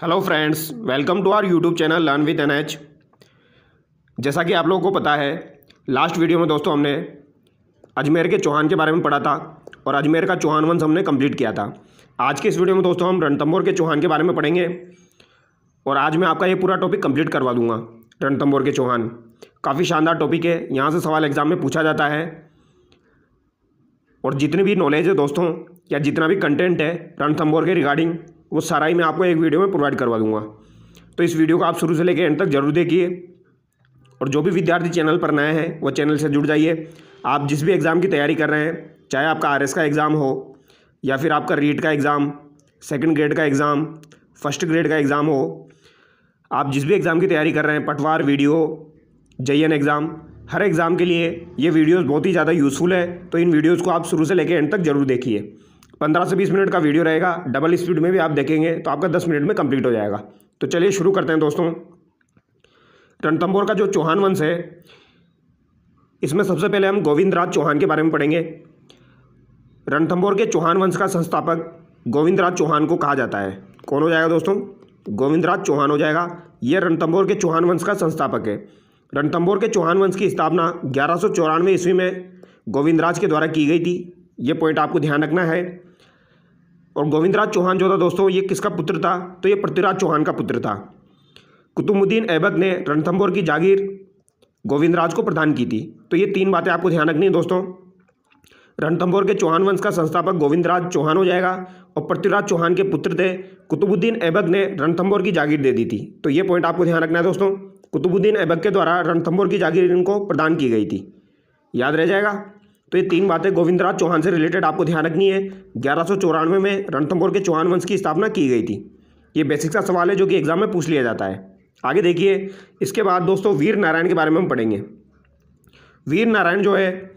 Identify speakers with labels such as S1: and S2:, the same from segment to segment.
S1: Hello friends, welcome to our YouTube channel learn with NH. जैसा कि आप लोगों को पता है, लास्ट वीडियो में दोस्तों हमने अजमेर के चौहान के बारे में पढ़ा था और अजमेर का चौहान वंश हमने कंप्लीट किया था। आज के इस वीडियो में दोस्तों हम रणथंभौर के चौहान के बारे में पढ़ेंगे और आज मैं आपका ये पूरा टॉपिक कंप्लीट करवा दूंगा। रणथंभौर के चौहान काफ़ी शानदार टॉपिक है, यहाँ से सवाल एग्जाम में पूछा जाता है और जितनी भी नॉलेज है दोस्तों या जितना भी कंटेंट है रणथंभौर के रिगार्डिंग वो सारा ही मैं आपको एक वीडियो में प्रोवाइड करवा दूंगा। तो इस वीडियो को आप शुरू से लेकर एंड तक जरूर देखिए और जो भी विद्यार्थी चैनल पर नए हैं वो चैनल से जुड़ जाइए। आप जिस भी एग्ज़ाम की तैयारी कर रहे हैं, चाहे आपका आरएस का एग्ज़ाम हो या फिर आपका रीट का एग्ज़ाम, सेकंड ग्रेड का एग्ज़ाम, फर्स्ट ग्रेड का एग्ज़ाम हो, आप जिस भी एग्ज़ाम की तैयारी कर रहे हैं, पटवार, वीडियो, जेईएन एग्ज़ाम, हर एग्ज़ाम के लिए ये वीडियोज़ बहुत ही ज़्यादा यूज़फुल है। तो इन वीडियोज़ को आप शुरू से लेकर एंड तक जरूर देखिए। 15 से 20 मिनट का वीडियो रहेगा, डबल स्पीड में भी आप देखेंगे तो आपका 10 मिनट में कंप्लीट हो जाएगा। तो चलिए शुरू करते हैं दोस्तों। रणथंभौर का जो चौहान वंश है, इसमें सबसे पहले हम गोविंदराज चौहान के बारे में पढ़ेंगे। रणथंभौर के चौहान वंश का संस्थापक गोविंदराज चौहान को कहा जाता है। कौन हो जाएगा दोस्तों? गोविंदराज चौहान हो जाएगा। यह रणथंभौर के चौहान वंश का संस्थापक है। रणथंभौर के चौहान वंश की स्थापना 1194 ईस्वी में गोविंदराज के द्वारा की गई थी। ये पॉइंट आपको ध्यान रखना है। और गोविंदराज चौहान जो था दोस्तों, ये किसका पुत्र था? तो ये पृथ्वीराज चौहान का पुत्र था। कुतुबुद्दीन ऐबक ने रणथंभौर की जागीर गोविंदराज को प्रदान की थी। तो ये तीन बातें आपको ध्यान रखनी है दोस्तों। रणथंभौर के चौहान वंश का संस्थापक गोविंदराज चौहान हो जाएगा और पृथ्वीराज चौहान के पुत्र थे। कुतुबुद्दीन ऐबक ने रणथंभौर की जागीर दे दी थी। तो ये पॉइंट आपको ध्यान रखना है दोस्तों। कुतुबुद्दीन ऐबक के द्वारा रणथंभौर की जागीर इनको प्रदान की गई थी। याद रह जाएगा। तो ये तीन बातें गोविंदराज चौहान से रिलेटेड आपको ध्यान रखनी है। 1194 में रणथंभौर के चौहान वंश की स्थापना की गई थी। ये बेसिक का सवाल है जो कि एग्जाम में पूछ लिया जाता है। आगे देखिए, इसके बाद दोस्तों वीर नारायण के बारे में हम पढ़ेंगे। वीर नारायण जो है,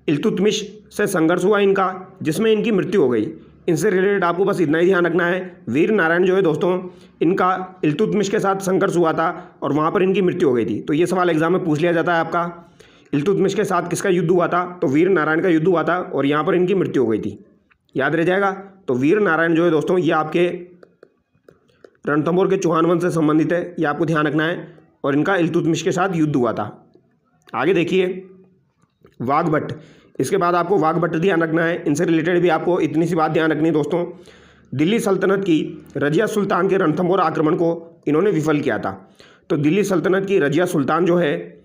S1: इल्तुतमिश से संघर्ष हुआ इनका, जिसमें इनकी मृत्यु हो गई। इनसे रिलेटेड आपको बस इतना ही ध्यान रखना है। वीर नारायण जो है दोस्तों, इनका इल्तुतमिश के साथ संघर्ष हुआ था और वहाँ पर इनकी मृत्यु हो गई थी। तो ये सवाल एग्जाम में पूछ लिया जाता है आपका। इल्तुतमिश के साथ किसका युद्ध हुआ था? तो वीर नारायण का युद्ध हुआ था और यहाँ पर इनकी मृत्यु हो गई थी। याद रह जाएगा। तो वीर नारायण जो है दोस्तों, ये आपके रणथंभौर के चौहान वंश से संबंधित है, ये आपको ध्यान रखना है। और इनका इल्तुतमिश के साथ युद्ध हुआ था। आगे देखिए, वाघभट्ट। इसके बाद आपको वाघभट्ट ध्यान रखना है। इनसे रिलेटेड भी आपको इतनी सी बात ध्यान रखनी है दोस्तों। दिल्ली सल्तनत की रजिया सुल्तान के रणथंभौर आक्रमण को इन्होंने विफल किया था। तो दिल्ली सल्तनत की रजिया सुल्तान जो है,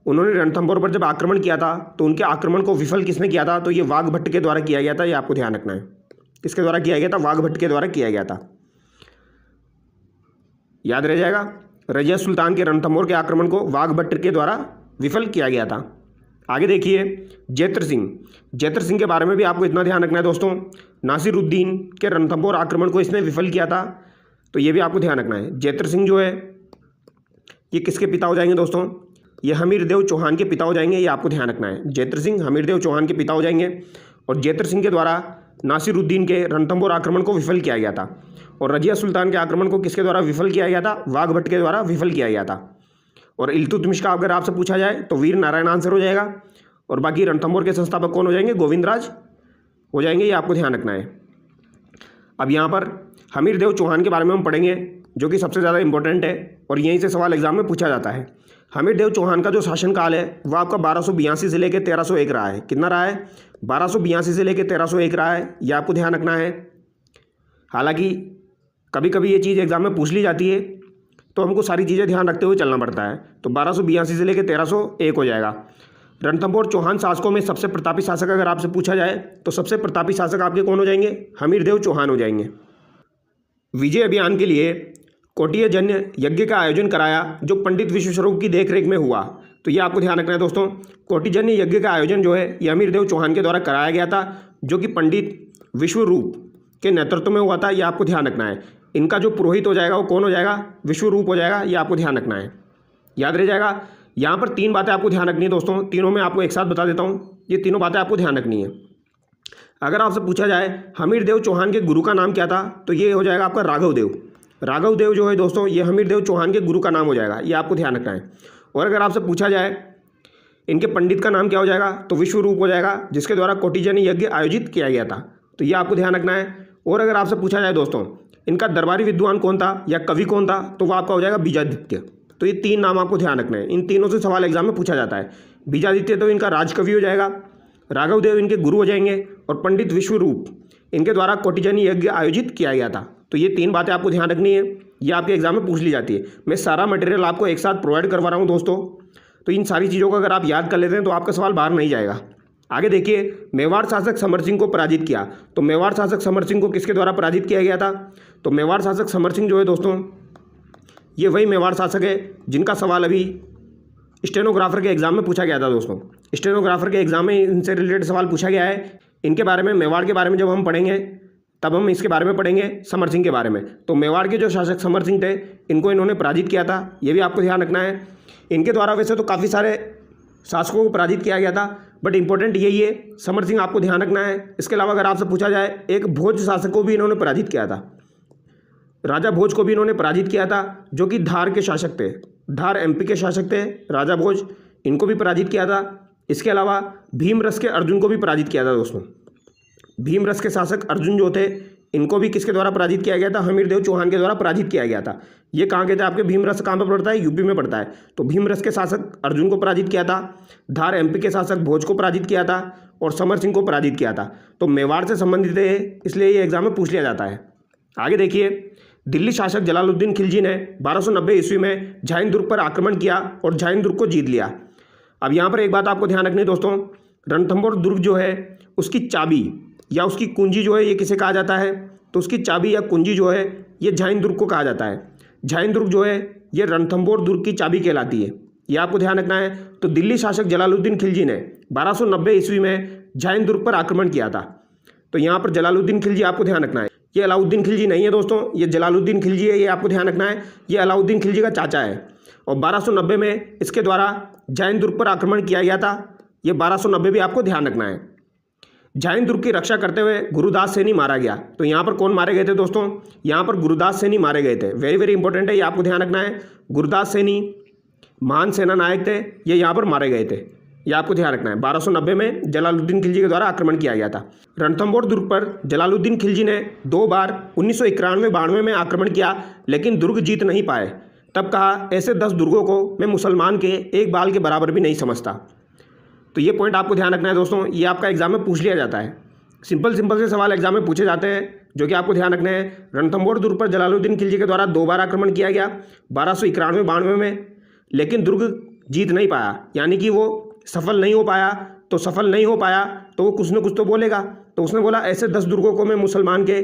S1: उन्होंने रणथंभौर पर जब आक्रमण किया था तो उनके आक्रमण को विफल किसने किया था? तो ये वाघभट्ट के द्वारा किया गया था। ये आपको ध्यान रखना है। किसके द्वारा किया गया था? वाघभट्ट के द्वारा किया गया था। याद रह जाएगा। रजिया सुल्तान के रणथंभौर के आक्रमण को वाघभट्ट के द्वारा विफल किया गया था। आगे देखिए, जैत्र सिंह। जैत्र सिंह के बारे में भी आपको इतना ध्यान रखना है दोस्तों। नासिरुद्दीन के रणथंभौर आक्रमण को इसने विफल किया था। तो ये भी आपको ध्यान रखना है। जैत्र सिंह जो है, ये किसके पिता हो जाएंगे दोस्तों? ये हमीरदेव चौहान के पिता हो जाएंगे। ये आपको ध्यान रखना है। जैत्र सिंह हमीरदेव चौहान के पिता हो जाएंगे और जैत्र सिंह के द्वारा नासिरुद्दीन के रणथंभौर आक्रमण को विफल किया गया था। और रजिया सुल्तान के आक्रमण को किसके द्वारा विफल किया गया था? वाघभट्ट के द्वारा विफल किया गया था। और इल्तुतमिश का अगर आपसे पूछा जाए तो वीर नारायण आंसर हो जाएगा और बाकी रणथंभौर के संस्थापक कौन हो जाएंगे? गोविंदराज हो जाएंगे। ये आपको ध्यान रखना है। अब यहाँ पर हमीरदेव चौहान के बारे में हम पढ़ेंगे, जो कि सबसे ज़्यादा इंपॉर्टेंट है और यहीं से सवाल एग्जाम में पूछा जाता है। हमीरदेव चौहान का जो शासनकाल है वो आपका 1282 से लेकर 1301 रहा है। कितना रहा है? 1282 से लेकर 1301 रहा है। ये आपको ध्यान रखना है। हालांकि कभी कभी ये चीज़ एग्जाम में पूछ ली जाती है तो हमको सारी चीज़ें ध्यान रखते हुए चलना पड़ता है। तो 1282 से लेकर 1301 हो जाएगा। रणथंभौर चौहान शासकों में सबसे प्रतापी शासक अगर आपसे पूछा जाए तो सबसे प्रतापी शासक आपके कौन हो जाएंगे? हमीरदेव चौहान हो जाएंगे। विजय अभियान के लिए कोटियजन्य यज्ञ का आयोजन कराया, जो पंडित विश्वस्वरूप की देखरेख में हुआ। तो ये आपको ध्यान रखना है दोस्तों। कोटिजन्य यज्ञ का आयोजन जो है ये हमीरदेव चौहान के द्वारा कराया गया था, जो कि पंडित विश्वरूप के नेतृत्व में हुआ था। ये आपको ध्यान रखना है। इनका जो पुरोहित हो जाएगा वो कौन हो जाएगा? विश्वरूप हो जाएगा। ये आपको ध्यान रखना है। याद रह जाएगा। यहाँ पर तीन बातें आपको ध्यान रखनी है दोस्तों। तीनों में आपको एक साथ बता देता हूँ। ये तीनों बातें आपको ध्यान रखनी है। अगर आपसे पूछा जाए हमीरदेव चौहान के गुरु का नाम क्या था, तो ये हो जाएगा आपका राघव देव। राघव देव जो है दोस्तों, ये हमीरदेव चौहान के गुरु का नाम हो जाएगा। ये आपको ध्यान रखना है। और अगर आपसे पूछा जाए इनके पंडित का नाम क्या हो जाएगा, तो विश्वरूप हो जाएगा, जिसके द्वारा कोटिजन्य यज्ञ आयोजित किया गया था। तो ये आपको ध्यान रखना है। और अगर आपसे पूछा जाए दोस्तों इनका दरबारी विद्वान कौन था या कवि कौन था, तो वो आपका हो जाएगा बीजादित्य। तो ये 3 नाम आपको ध्यान रखना है, इन तीनों से सवाल एग्जाम में पूछा जाता है। बीजादित्य तो इनका राजकवि हो जाएगा, राघवदेव इनके गुरु हो जाएंगे, और पंडित विश्वरूप इनके द्वारा कोटिजनी यज्ञ आयोजित किया गया था। तो ये 3 बातें आपको ध्यान रखनी है, ये आपके एग्जाम में पूछ ली जाती है। मैं सारा मटेरियल आपको एक साथ प्रोवाइड करवा रहा हूँ दोस्तों, तो इन सारी चीज़ों को अगर आप याद कर लेते हैं तो आपका सवाल बाहर नहीं जाएगा। आगे देखिए, मेवाड़ शासक समर सिंह को पराजित किया। तो मेवाड़ शासक समर सिंह को किसके द्वारा पराजित किया गया था? तो मेवाड़ शासक समर सिंह जो है दोस्तों, ये वही मेवाड़ शासक है जिनका सवाल अभी स्टेनोग्राफर के एग्जाम में पूछा गया था दोस्तों। स्टेनोग्राफर के एग्जाम में इनसे रिलेटेड सवाल पूछा गया है। इनके बारे में, मेवाड़ के बारे में जब हम पढ़ेंगे तब हम इसके बारे में पढ़ेंगे समर सिंह के बारे में। तो मेवाड़ के जो शासक समर सिंह थे, इनको इन्होंने पराजित किया था, ये भी आपको ध्यान रखना है। इनके द्वारा वैसे तो काफ़ी सारे शासकों को पराजित किया गया था, बट इंपॉर्टेंट यही है, समर सिंह आपको ध्यान रखना है। इसके अलावा अगर आपसे पूछा जाए, एक भोज शासक को भी इन्होंने पराजित किया था, राजा भोज को भी इन्होंने पराजित किया था, जो कि धार के शासक थे, धार एमपी के शासक थे राजा भोज, इनको भी पराजित किया था। इसके अलावा भीमरस के अर्जुन को भी पराजित किया था दोस्तों। भीमरस के शासक अर्जुन जो थे, इनको भी किसके द्वारा पराजित किया गया था? हमीरदेव चौहान के द्वारा पराजित किया गया था। ये कहाँ के थे आपके? भीमरस कहाँ पर पड़ता है? यूपी में पड़ता है। तो भीमरस के शासक अर्जुन को पराजित किया था, धार एमपी के शासक भोज को पराजित किया था, और समर सिंह को पराजित किया था। तो मेवाड़ से संबंधित है, इसलिए ये एग्जाम में पूछ लिया जाता है। आगे देखिए, दिल्ली शासक जलालुद्दीन खिलजी ने 1290 ईस्वी में झाइन दुर्ग पर आक्रमण किया और झाइन दुर्ग को जीत लिया। अब यहाँ पर एक बात आपको ध्यान रखनी है दोस्तों, रणथंभौर दुर्ग जो है उसकी चाबी या उसकी कुंजी जो है ये किसे कहा जाता है? तो उसकी चाबी या कुंजी जो है ये झाइन दुर्ग को कहा जाता है। झाइन दुर्ग जो है ये रणथंभौर दुर्ग की चाबी कहलाती है, ये आपको ध्यान रखना है। तो दिल्ली शासक जलालुद्दीन खिलजी ने 1290 ईस्वी में झाइन दुर्ग पर आक्रमण किया था। तो यहाँ पर जलालुद्दीन खिलजी आपको ध्यान रखना है, ये अलाउद्दीन खिलजी नहीं है दोस्तों, ये जलालुद्दीन खिलजी है, ये आपको ध्यान रखना है। ये अलाउद्दीन खिलजी का चाचा है, और 1290 में इसके द्वारा झाइन दुर्ग पर आक्रमण किया गया था। ये 1290 भी आपको ध्यान रखना है। झाइन दुर्ग की रक्षा करते हुए गुरुदास सैनी मारा गया। तो यहाँ पर कौन मारे गए थे दोस्तों? यहाँ पर गुरुदास सैनी मारे गए थे। वेरी वेरी इंपॉर्टेंट है, ये आपको ध्यान रखना है। गुरुदास सैनी महान सेना नायक थे, ये यहाँ पर मारे गए थे, ये आपको ध्यान रखना है। 1290 में जलालुद्दीन खिलजी के द्वारा आक्रमण किया गया था। रणथंभौर दुर्ग पर जलालुद्दीन खिलजी ने 2 बार 1991-92 में आक्रमण किया, लेकिन दुर्ग जीत नहीं पाए। तब कहा, ऐसे 10 दुर्गों को मैं मुसलमान के एक बाल के बराबर भी नहीं समझता। तो ये पॉइंट आपको ध्यान रखना है दोस्तों, ये आपका एग्जाम में पूछ लिया जाता है। सिंपल से सवाल एग्जाम में पूछे जाते हैं, जो कि आपको ध्यान रखने हैं। रणथंभौर दुर्ग पर जलालुद्दीन खिलजी के द्वारा 2 बार आक्रमण किया गया, 1291-92 में, लेकिन दुर्ग जीत नहीं पाया, यानी कि वो सफल नहीं हो पाया। तो सफल नहीं हो पाया तो वो कुछ न कुछ तो बोलेगा। तो उसने बोला, ऐसे 10 दुर्गों को मैं मुसलमान के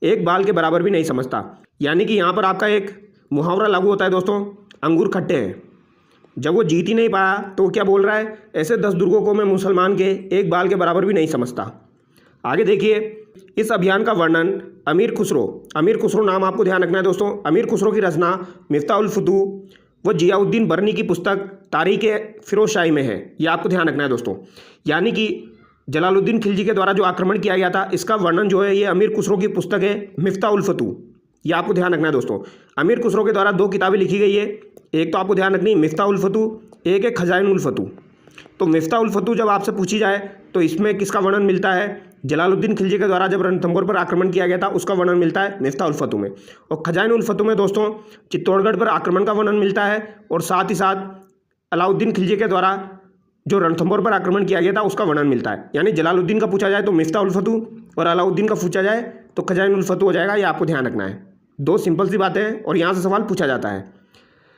S1: एक बाल के बराबर भी नहीं समझता। यानी कि यहाँ पर आपका एक मुहावरा लागू होता है दोस्तों, अंगूर खट्टे हैं। जब वो जीत ही नहीं पाया तो वो क्या बोल रहा है? ऐसे 10 दुर्गों को मैं मुसलमान के एक बाल के बराबर भी नहीं समझता। आगे देखिए, इस अभियान का वर्णन अमीर खुसरो नाम आपको ध्यान रखना है दोस्तों। अमीर खुसरो की रचना मिफ्ताह उल फुतूह वो जियाउद्दीन बरनी की पुस्तक तारीख़ फिरोज शाही में है, ये आपको ध्यान रखना है दोस्तों। यानी कि जलालुद्दीन खिलजी के द्वारा जो आक्रमण किया गया था, इसका वर्णन जो है ये अमीर खुसरो की पुस्तक है मिफ्ताह उल फुतूह, ये आपको ध्यान रखना है दोस्तों। अमीर खुसरो के द्वारा 2 किताबें लिखी गई है, एक तो आपको ध्यान रखनी है मिफ्ताह उल फुतूह, एक है खजाइन उल फतूह। तो मिफ्ताह उल फतूह जब आपसे पूछी जाए तो इसमें किसका वर्णन मिलता है? जलालुद्दीन खिलजी के द्वारा जब रणथंभौर पर आक्रमण किया गया था उसका वर्णन मिलता है मिफ्ताह उल फतूह में। और खजाइन उल फतूह में दोस्तों चित्तौड़गढ़ पर आक्रमण का वर्णन मिलता है, और साथ ही साथ अलाउद्दीन खिलजी के द्वारा जो रणथंभौर पर आक्रमण किया गया था उसका वर्णन मिलता है। यानी जलालुद्दीन का पूछा जाए तो मिफ्ताह उल फतूह, और अलाउद्दीन का पूछा जाए तो खजाइन उल फतूह हो जाएगा, ये आपको ध्यान रखना है। 2 सिंपल सी बातें हैं और यहाँ से सवाल पूछा जाता है।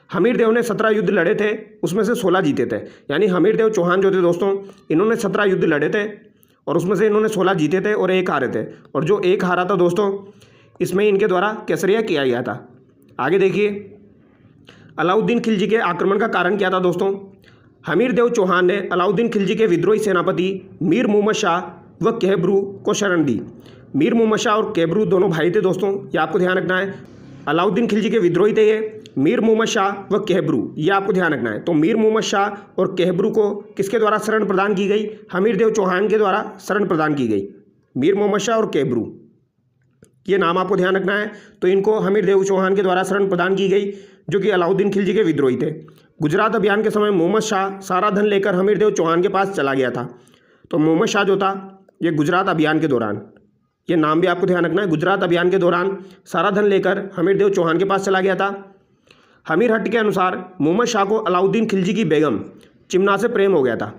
S1: हमीरदेव ने 17 युद्ध लड़े थे, उसमें से 16 जीते थे। यानी हमीरदेव चौहान जो थे दोस्तों, इन्होंने 17 युद्ध लड़े थे और उसमें से इन्होंने 16 जीते थे और 1 हारे थे। और जो 1 हारा था दोस्तों, इसमें इनके द्वारा केसरिया किया गया था। आगे देखिए, अलाउद्दीन खिलजी के आक्रमण का कारण क्या था दोस्तों? हमीरदेव चौहान ने अलाउद्दीन खिलजी के विद्रोही सेनापति मीर मुहम्मद शाह व केहबरू को शरण दी। मीर मुहम्मद शाह और केहबरू दोनों भाई थे दोस्तों, ये आपको ध्यान रखना है। अलाउद्दीन खिलजी के विद्रोही थे ये मीर मुहम्मद शाह व केहबरू, ये आपको ध्यान रखना है। तो मीर मुहम्मद शाह और केहबरू को किसके द्वारा शरण प्रदान की गई? हमीरदेव चौहान के द्वारा शरण प्रदान की गई। मीर मुहम्मद शाह और केहबरू, ये नाम आपको ध्यान रखना है। तो इनको हमीरदेव चौहान के द्वारा शरण प्रदान की गई, जो कि अलाउद्दीन खिलजी के विद्रोही थे। गुजरात अभियान के समय मुहम्मद शाह सारा धन लेकर हमीरदेव चौहान के पास चला गया था। तो मुहम्मद शाह जो था ये गुजरात अभियान के दौरान, ये नाम भी आपको ध्यान रखना है। गुजरात अभियान के दौरान सारा धन लेकर हमीरदेव चौहान के पास चला गया था। हमीर हट्ट के अनुसार मोहम्मद शाह को अलाउद्दीन खिलजी की बेगम चिमना से प्रेम हो गया था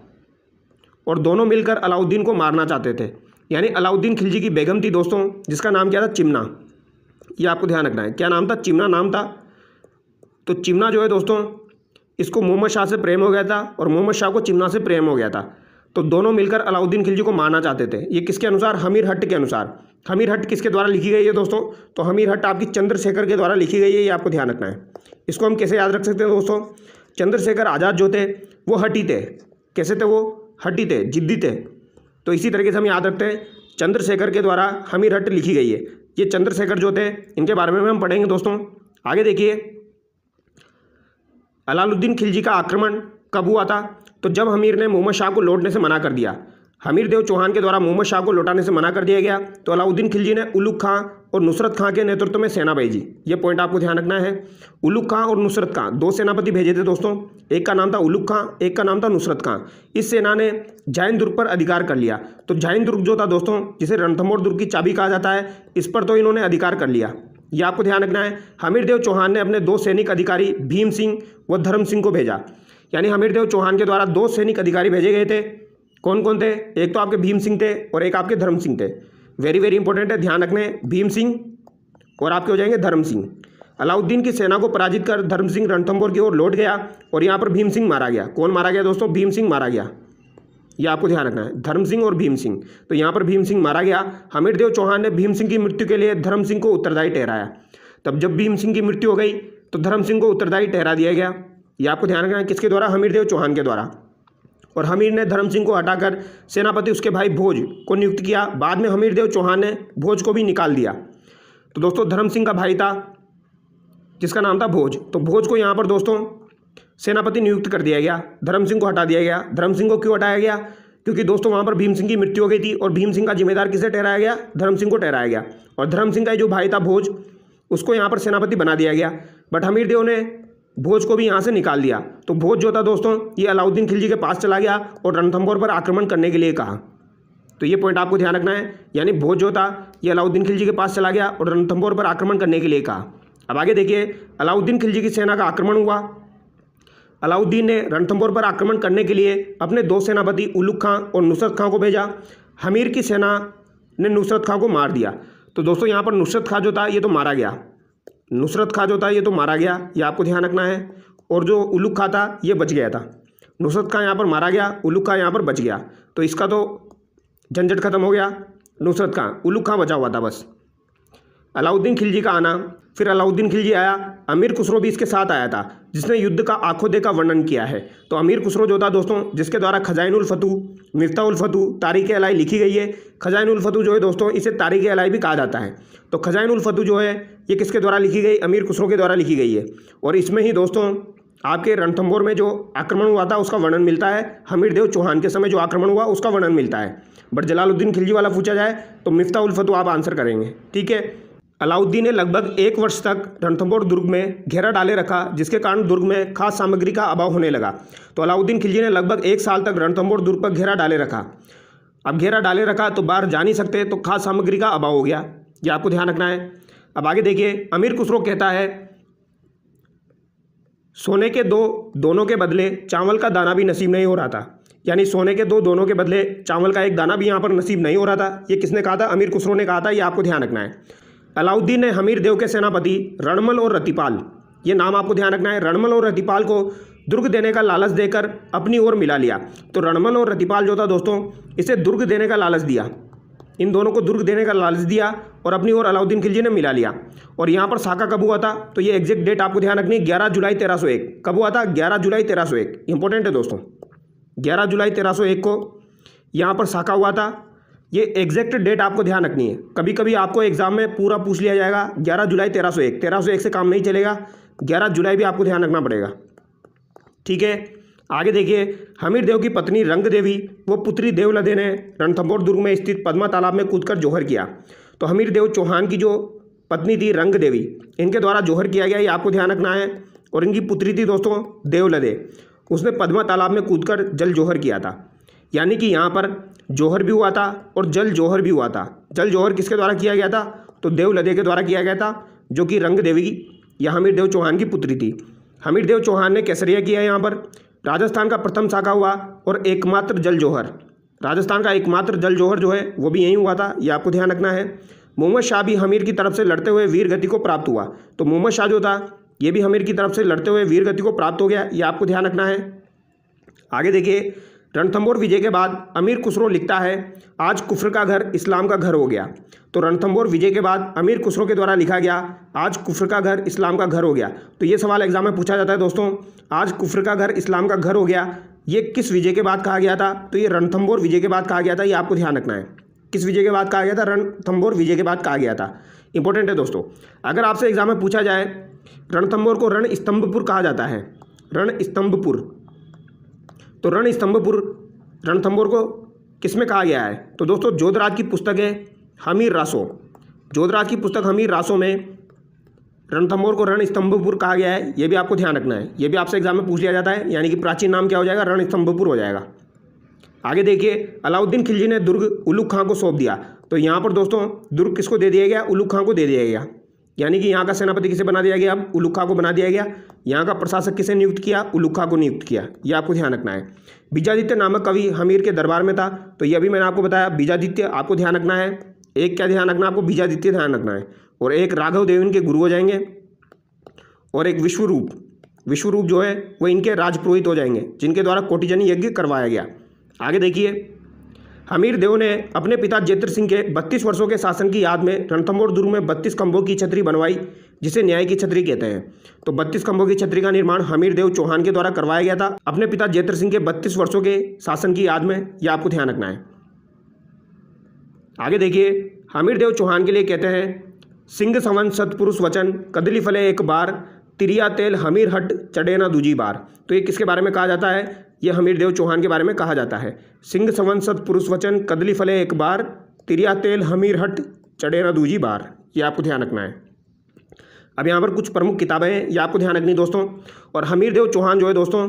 S1: और दोनों मिलकर अलाउद्दीन को मारना चाहते थे। यानी अलाउद्दीन खिलजी की बेगम थी दोस्तों, जिसका नाम क्या था, चिमना। ये आपको ध्यान रखना है। क्या नाम था? चिमना नाम था। तो चिमना जो है दोस्तों, इसको मोहम्मद शाह से प्रेम हो गया था और मोहम्मद शाह को चिमना से प्रेम हो गया था। तो दोनों मिलकर अलाउद्दीन खिलजी को मारना चाहते थे। ये किसके अनुसार? हमीर हट्ट के अनुसार। हमीर हट्ट किसके द्वारा लिखी गई है दोस्तों? तो हमीर हट्ट आपकी चंद्रशेखर के द्वारा लिखी गई है। ये आपको ध्यान रखना है। इसको हम कैसे याद रख सकते हैं दोस्तों? चंद्रशेखर आज़ाद जो थे वो हट्टी थे। कैसे थे वो? हट्टी थे, जिद्दी थे। तो इसी तरीके से हम याद रखते हैं, चंद्रशेखर के द्वारा हमीर हट्ट लिखी गई है। ये चंद्रशेखर जो थे, इनके बारे में हम पढ़ेंगे दोस्तों। आगे देखिए, अलाउद्दीन खिलजी का आक्रमण कब हुआ था? तो जब हमीर ने मोहम्मद शाह को लौटने से मना कर दिया। हमीरदेव चौहान के द्वारा मोहम्मद शाह को लौटाने से मना कर दिया गया। तो अलाउद्दीन खिलजी ने उलुग खां और नुसरत खां के नेतृत्व में सेना भेजी। ये पॉइंट आपको ध्यान रखना है। उलुग खां और नुसरत खां, दो सेनापति भेजे थे दोस्तों। एक का नाम था उलुग खां, एक का नाम था नुसरत खां। इस सेना ने जाइन दुर्ग पर अधिकार कर लिया। तो जाइन दुर्ग जो था दोस्तों, जिसे रणथंभौर दुर्ग की चाबी कहा जाता है, इस पर तो इन्होंने अधिकार कर लिया। यह आपको ध्यान रखना है। हमीरदेव चौहान ने अपने दो सैनिक अधिकारी भीम सिंह व धर्म सिंह को भेजा। यानी हमीरदेव चौहान के द्वारा दो सैनिक अधिकारी भेजे गए थे। कौन कौन थे? एक तो आपके भीम सिंह थे और एक आपके धर्म सिंह थे। वेरी वेरी इंपॉर्टेंट है, ध्यान रखने। भीम सिंह और आपके हो जाएंगे धर्म सिंह। अलाउद्दीन की सेना को पराजित कर धर्म सिंह रणथंभौर की ओर लौट गया और यहाँ पर भीम सिंह मारा गया। कौन मारा गया दोस्तों? भीम सिंह मारा गया। ये आपको ध्यान रखना है, धर्म सिंह और भीम सिंह। तो यहाँ पर भीम सिंह मारा गया। हमीरदेव चौहान ने भीम सिंह की मृत्यु के लिए धर्म सिंह को उत्तरदायी ठहराया। तब जब भीम सिंह की मृत्यु हो गई तो धर्म सिंह को उत्तरदायी ठहरा दिया गया। ये आपको ध्यान रखना है। किसके द्वारा? हमीरदेव चौहान के द्वारा। और हमीर ने धर्म सिंह को हटाकर सेनापति उसके भाई भोज को नियुक्त किया। बाद में हमीरदेव चौहान ने भोज को भी निकाल दिया। तो दोस्तों धर्म सिंह का भाई था जिसका नाम था भोज। तो भोज को यहाँ पर दोस्तों सेनापति नियुक्त कर दिया गया, धर्म सिंह को हटा दिया गया। धर्म सिंह को क्यों हटाया गया? क्योंकि दोस्तों वहाँ पर भीम सिंह की मृत्यु हो गई थी और भीम सिंह का जिम्मेदार किसे ठहराया गया? धर्म सिंह को ठहराया गया। और धर्म सिंह का जो भाई था भोज, उसको यहाँ पर सेनापति बना दिया गया। बट हमीरदेव ने भोज को भी यहाँ से निकाल दिया। तो भोज जो था दोस्तों, ये अलाउद्दीन खिलजी के पास चला गया और रणथंभौर पर आक्रमण करने के लिए कहा। तो ये पॉइंट आपको ध्यान रखना है। यानी भोज जो था ये अलाउद्दीन खिलजी के पास चला गया और रणथंभौर पर आक्रमण करने के लिए कहा। अब आगे देखिए, अलाउद्दीन खिलजी की सेना का आक्रमण हुआ। अलाउद्दीन ने रणथंभौर पर आक्रमण करने के लिए अपने दो सेनापति उलुग खां और नुसरत खां को भेजा। हमीर की सेना ने नुसरत खां को मार दिया। तो दोस्तों यहाँ पर नुसरत खां जो था ये तो मारा गया। नुसरत खां जो था ये तो मारा गया, ये आपको ध्यान रखना है। और जो उलुग खां था ये बच गया था। नुसरत खां यहाँ पर मारा गया, उलुग खां यहाँ पर बच गया। तो इसका तो झंझट खत्म हो गया। नुसरत खां, उलुग खां बचा हुआ था बस। अलाउद्दीन खिलजी का आना, फिर अलाउद्दीन खिलजी आया, अमीर खुसरो भी इसके साथ आया था, जिसने युद्ध का आंखों देखा वर्णन किया है। तो अमीर खुसरो जो था दोस्तों, जिसके द्वारा खजाइनुल फतूह, मिफ्ताहुल फतूह, तारीख़ अलाई लिखी गई है। खजाइनुल फतूह जो है दोस्तों, इसे तारीख़ अलाई भी कहा जाता है। तो खजाइनुल फतूह जो है ये किसके द्वारा लिखी गई? अमीर खुसरो के द्वारा लिखी गई है। और इसमें ही दोस्तों आपके रणथंभौर में जो आक्रमण हुआ था उसका वर्णन मिलता है। हमीरदेव चौहान के समय जो आक्रमण हुआ उसका वर्णन मिलता है। बट जलालुद्दीन खिलजी वाला पूछा जाए तो मिफ्ताहुल फतूह आप आंसर करेंगे, ठीक है। अलाउद्दीन ने लगभग 1 वर्ष तक रणथंभौर दुर्ग में घेरा डाले रखा, जिसके कारण दुर्ग में खास सामग्री का अभाव होने लगा। तो अलाउद्दीन खिलजी ने लगभग 1 साल तक रणथंभौर दुर्ग पर घेरा डाले रखा। अब घेरा डाले रखा तो बाहर जा नहीं सकते, तो खास सामग्री का अभाव हो गया। ये आपको ध्यान रखना है। अब आगे देखिए, अमीर खुसरो कहता है सोने के दोनों के बदले चावल का दाना भी नसीब नहीं हो रहा था। यानी सोने के दोनों के बदले चावल का एक दाना भी यहाँ पर नसीब नहीं हो रहा था। ये किसने कहा था? अमीर खुसरो ने कहा था। ये आपको ध्यान रखना है। अलाउद्दीन ने हमीरदेव के सेनापति रणमल और रतिपाल, ये नाम आपको ध्यान रखना है, रणमल और रतिपाल को दुर्ग देने का लालच देकर अपनी ओर मिला लिया। तो रणमल और रतिपाल जो था दोस्तों, इसे दुर्ग देने का लालच दिया। इन दोनों को दुर्ग देने का लालच दिया और अपनी ओर अलाउद्दीन खिलजी ने मिला लिया। और यहाँ पर साका कब हुआ था? तो ये एग्जैक्ट डेट आपको ध्यान रखनी है, 11 जुलाई 1301। कब हुआ था? 11 जुलाई 1301। इंपॉर्टेंट है दोस्तों, 11 जुलाई 1301 को यहाँ पर साका हुआ था। ये एग्जैक्ट डेट आपको ध्यान रखनी है। कभी कभी आपको एग्जाम में पूरा पूछ लिया जाएगा 11 जुलाई 1301। 1301 से काम नहीं चलेगा, 11 जुलाई भी आपको ध्यान रखना पड़ेगा, ठीक है। आगे देखिए, हमीरदेव की पत्नी रंग देवी वो पुत्री देवलदे ने रणथंभौर दुर्ग में स्थित पद्मा तालाब में कूदकर जोहर किया। तो हमीरदेव चौहान की जो पत्नी थी रंग देवी, इनके द्वारा जोहर किया गया, ये आपको ध्यान रखना है। और इनकी पुत्री थी दोस्तों देवलदे, उसने पद्मा तालाब में कूदकर जल जोहर किया था। यानी कि यहाँ पर जौहर भी हुआ था और जल जौहर भी हुआ था। जल जौहर किसके द्वारा किया गया था? तो देवलदे के द्वारा किया गया था, जो कि रंग देवी या हमीरदेव चौहान की पुत्री थी। हमीरदेव चौहान ने केसरिया किया यहाँ पर। राजस्थान का प्रथम शाखा हुआ और एकमात्र जल जौहर, राजस्थान का एकमात्र जल जौहर जो है वो भी यहीं हुआ था, ये आपको ध्यान रखना है। मोहम्मद शाह भी हमीर की तरफ से लड़ते हुए वीर गति को प्राप्त हुआ। तो मोहम्मद शाह जो था ये भी हमीर की तरफ से लड़ते हुए वीर गति को प्राप्त हो गया, ये आपको ध्यान रखना है। आगे देखिए, रणथंभौर विजय के बाद अमीर खुसरो लिखता है, आज कुफ्र का घर इस्लाम का घर हो गया। तो रणथंभौर विजय के बाद अमीर खुसरो के द्वारा लिखा गया, आज कुफ्र का घर इस्लाम का घर हो गया। तो ये सवाल एग्जाम में पूछा जाता है दोस्तों, आज कुफ्र का घर इस्लाम का घर हो गया, ये किस विजय के बाद कहा गया था? तो ये रणथंभौर विजय के बाद कहा गया था, ये आपको ध्यान रखना है। किस विजय के बाद कहा गया था? रणथंभौर विजय के बाद कहा गया था। इंपॉर्टेंट है दोस्तों। अगर आपसे एग्जाम में पूछा जाए, रणथंभौर को रणस्तंभपुर कहा जाता है, रणस्तंभपुर, तो रणथंभौर को किसमें कहा गया है? तो दोस्तों जोधराज की पुस्तक है हमीर रासो, जोधराज की पुस्तक हमीर रासो में रणथंभौर को रणस्तंभपुर कहा गया है, ये भी आपको ध्यान रखना है। ये भी आपसे एग्जाम में पूछ लिया जाता है, यानी कि प्राचीन नाम क्या हो जाएगा? रणस्तंभपुर हो जाएगा। आगे देखिए, अलाउद्दीन खिलजी ने दुर्ग उलुग खां को सौंप दिया। तो यहाँ पर दोस्तों दुर्ग किसको दे दिया गया? उलुग खां को दे दिया गया, यानी कि यहाँ का सेनापति किसे बना दिया गया? अब उलुग खां को बना दिया गया। यहाँ का प्रशासक किसे नियुक्त किया? उलुग खां को नियुक्त किया, ये आपको ध्यान रखना है। बीजादित्य नामक कवि हमीर के दरबार में था। तो ये अभी मैंने आपको बताया, बीजादित्य आपको ध्यान रखना है। एक क्या ध्यान रखना है आपको? बीजादित्य ध्यान रखना है। और एक राघव देव इनके गुरु हो जाएंगे, और एक विश्वरूप जो है वो इनके राजपुरोहित हो जाएंगे, जिनके द्वारा कोटिजनी यज्ञ करवाया गया। आगे देखिए, हमीर देव ने अपने पिता जेत्र सिंह के 32 वर्षों के शासन की याद में रणथंभौर दुर्ग में 32 खंभों की छतरी बनवाई, जिसे न्याय की छतरी कहते हैं। तो 32 खंभों की छतरी का निर्माण हमीर देव चौहान के द्वारा करवाया गया था अपने पिता जेत्र सिंह के 32 वर्षों के शासन की याद में, यह आपको ध्यान रखना है। आगे देखिए, हमीर देव चौहान के लिए कहते हैं, सिंह संवंत सतपुरुष वचन कदली फले एक बार, तिरिया तेल हमीर हट चढ़े ना दूजी बार। तो ये किसके बारे में कहा जाता है? ये हमीर देव चौहान के बारे में कहा जाता है। सिंह संवंत सतपुरुष वचन कदली फले एक बार, तिरिया तेल हमीर हट चढ़े ना दूजी बार, ये आपको ध्यान रखना है। अब यहाँ पर कुछ प्रमुख किताबें हैं, ये आपको ध्यान रखनी दोस्तों। और हमीर देव चौहान जो है दोस्तों,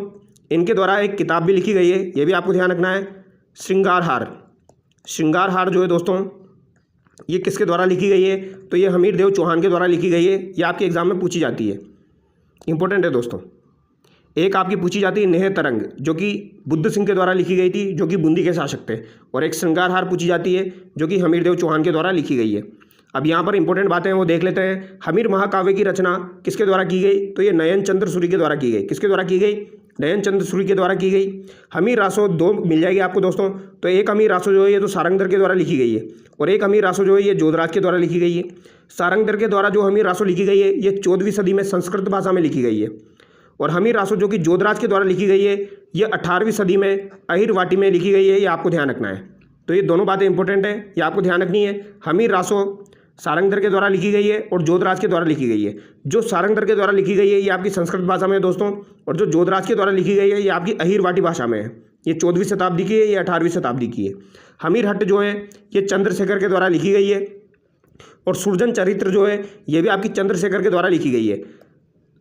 S1: इनके द्वारा एक किताब भी लिखी गई है, ये भी आपको ध्यान रखना है, श्रृंगारहार जो है दोस्तों, ये किसके द्वारा लिखी गई है? तो ये हमीर देव चौहान के द्वारा लिखी गई है, ये आपके एग्जाम में पूछी जाती है, इंपॉर्टेंट है दोस्तों। एक आपकी पूछी जाती है नेह तरंग, जो कि बुद्ध सिंह के द्वारा लिखी गई थी, जो कि बूंदी के शासक थे। और एक श्रृंगारहार पूछी जाती है, जो कि हमीर देव चौहान के द्वारा लिखी गई है। अब यहाँ पर इंपॉर्टेंट बातें हैं वो देख लेते हैं। हमीर महाकाव्य की रचना किसके द्वारा की गई? तो ये नयन चंद्र सूरी के द्वारा की गई। किसके द्वारा की गई? नयन चंद्र सूरी के द्वारा की गई। हमीर रासो 2 मिल जाएगी आपको दोस्तों। तो एक हमीर रासो जो है ये तो सारंगधर के द्वारा लिखी गई है, और एक हमीर रासो जो है ये जोधराज के द्वारा लिखी गई है। सारंगधर के द्वारा जो हमीर रासो लिखी गई है ये 14वीं सदी में संस्कृत भाषा में लिखी गई है, और हमीर रासो जो कि जोधराज के द्वारा लिखी गई है ये 18वीं सदी में अहिर वाटी में लिखी गई है, ये आपको ध्यान रखना है। तो ये दोनों बातें इंपॉर्टेंट है, ये आपको ध्यान रखनी है। हमीर रासो सारंगधर के द्वारा लिखी गई है और जोधराज के द्वारा लिखी गई है। जो सारंगधर के द्वारा लिखी गई है ये आपकी संस्कृत भाषा में है दोस्तों, और जो जोधराज के द्वारा लिखी गई है ये आपकी अहिर वाटी भाषा में है। ये 14वीं शताब्दी की है, ये 18वीं शताब्दी की है। हमीर हट जो है ये चंद्रशेखर के द्वारा लिखी गई है, और सुरजन चरित्र जो है ये भी आपकी चंद्रशेखर के द्वारा लिखी गई है।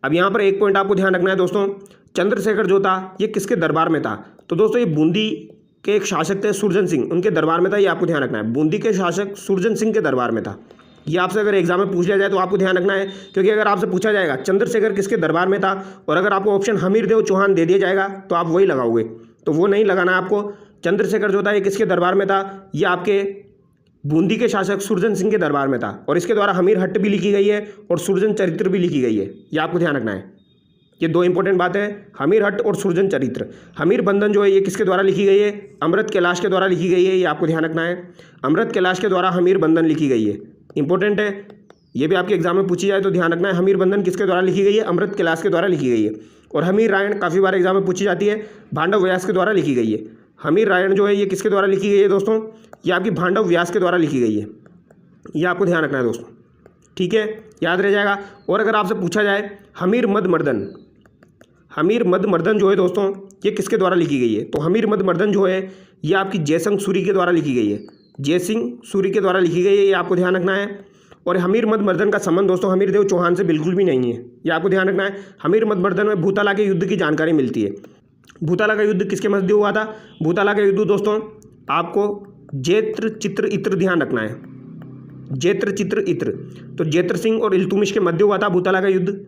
S1: अब यहाँ पर एक पॉइंट आपको ध्यान रखना है दोस्तों, चंद्रशेखर जो था ये किसके दरबार में था? तो दोस्तों ये बूंदी के एक शासक थे सुरजन सिंह, उनके दरबार में था, ये आपको ध्यान रखना है। बूंदी के शासक सुरजन सिंह के दरबार में था। ये आपसे अगर एग्जाम में पूछ लिया जाए तो आपको ध्यान रखना है, क्योंकि अगर आपसे पूछा जाएगा चंद्रशेखर किसके दरबार में था, और अगर आपको ऑप्शन हमीर देव चौहान दे दिया जाएगा तो आप वही लगाओगे, तो वो नहीं लगाना है आपको। चंद्रशेखर जो था ये किसके दरबार में था? ये आपके बूंदी के शासक सुरजन सिंह के दरबार में था, और इसके द्वारा हमीर हट भी लिखी गई है और सुरजन चरित्र भी लिखी गई है, ये आपको ध्यान रखना है। ये 2 इंपॉर्टेंट बातें हैं, हमीर हट और सुरजन चरित्र। हमीर बंधन जो है ये किसके द्वारा लिखी गई है? अमृत कैलाश के द्वारा लिखी गई है, ये आपको ध्यान रखना है। अमृत कैलाश के द्वारा हमीर बंधन लिखी गई है, इंपॉर्टेंट है, ये भी आपके एग्जाम में पूछी जाए तो ध्यान रखना है। हमीर बंधन किसके द्वारा लिखी गई है? अमृत कैलाश के द्वारा लिखी गई है। और हमीर रायण काफ़ी बार एग्जाम में पूछी जाती है, भांडव व्यास के द्वारा लिखी गई है। हमीर रायण जो है ये किसके द्वारा लिखी गई है दोस्तों? ये आपकी भांडव व्यास के द्वारा लिखी गई है, ये आपको ध्यान रखना है दोस्तों, ठीक है, याद रह जाएगा। और अगर आपसे पूछा जाए हमीर मद मर्दन, हमीर मद मर्दन जो है दोस्तों ये किसके द्वारा लिखी गई है? तो हमीर मद मर्दन जो है ये आपकी जयसिंह सूरी के द्वारा लिखी गई है, जयसिंह सूरी के द्वारा लिखी गई है, ये आपको ध्यान रखना है। और हमीर मद मर्दन का संबंध दोस्तों हमीर देव चौहान से बिल्कुल भी नहीं है, ये आपको ध्यान रखना है। हमीर मद मर्दन में भूतला के युद्ध की जानकारी मिलती है, भूताला का युद्ध किसके मध्य हुआ था? भूताला का युद्ध दोस्तों आपको जेत्र चित्र इत्र ध्यान रखना है, जेत्र चित्र इत्र, तो जेत्र सिंह और इल्तुतमिश के मध्य हुआ था भूताला का युद्ध,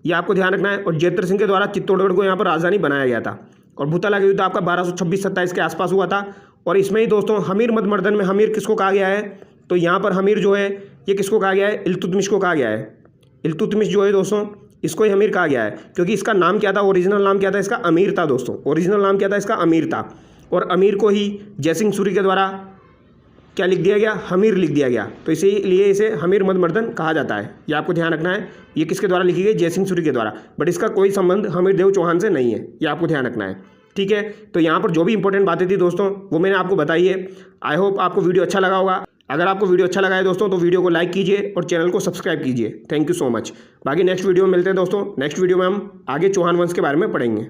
S1: ये आपको ध्यान रखना है। और जेत्र सिंह के द्वारा चित्तौड़गढ़ को यहाँ पर राजधानी बनाया गया था। और भूताला का युद्ध आपका 1226-27 के आसपास हुआ था। और इसमें ही दोस्तों हमीर मदमर्दन में हमीर किसको कहा गया है? तो यहाँ पर हमीर जो है ये किसको कहा गया है? इल्तुतमिश को कहा गया है। इल्तुतमिश जो है दोस्तों इसको ही अमीर कहा गया है, क्योंकि इसका नाम क्या था? ओरिजिनल नाम क्या था इसका? अमीर था दोस्तों। ओरिजिनल नाम क्या था इसका? अमीर था। और अमीर को ही जयसिंह सूरी के द्वारा क्या लिख दिया गया? हमीर लिख दिया गया। तो इसीलिए इसे हमीर मदमर्दन कहा जाता है। ये आपको ध्यान रखना है। ये किसके द्वारा लिखी गई? जयसिंह सूरी के द्वारा, बट इसका कोई संबंध हमीर देव चौहान से नहीं है, ये आपको ध्यान रखना है। ठीक है, तो यहाँ पर जो भी इंपॉर्टेंट बातें थी दोस्तों वो मैंने आपको बताई है। आई होप आपको वीडियो अच्छा लगा होगा। अगर आपको वीडियो अच्छा लगा है दोस्तों तो वीडियो को लाइक कीजिए और चैनल को सब्सक्राइब कीजिए। Thank you so much. बाकी नेक्स्ट वीडियो में मिलते हैं दोस्तों। नेक्स्ट वीडियो में हम आगे चौहान वंश के बारे में पढ़ेंगे।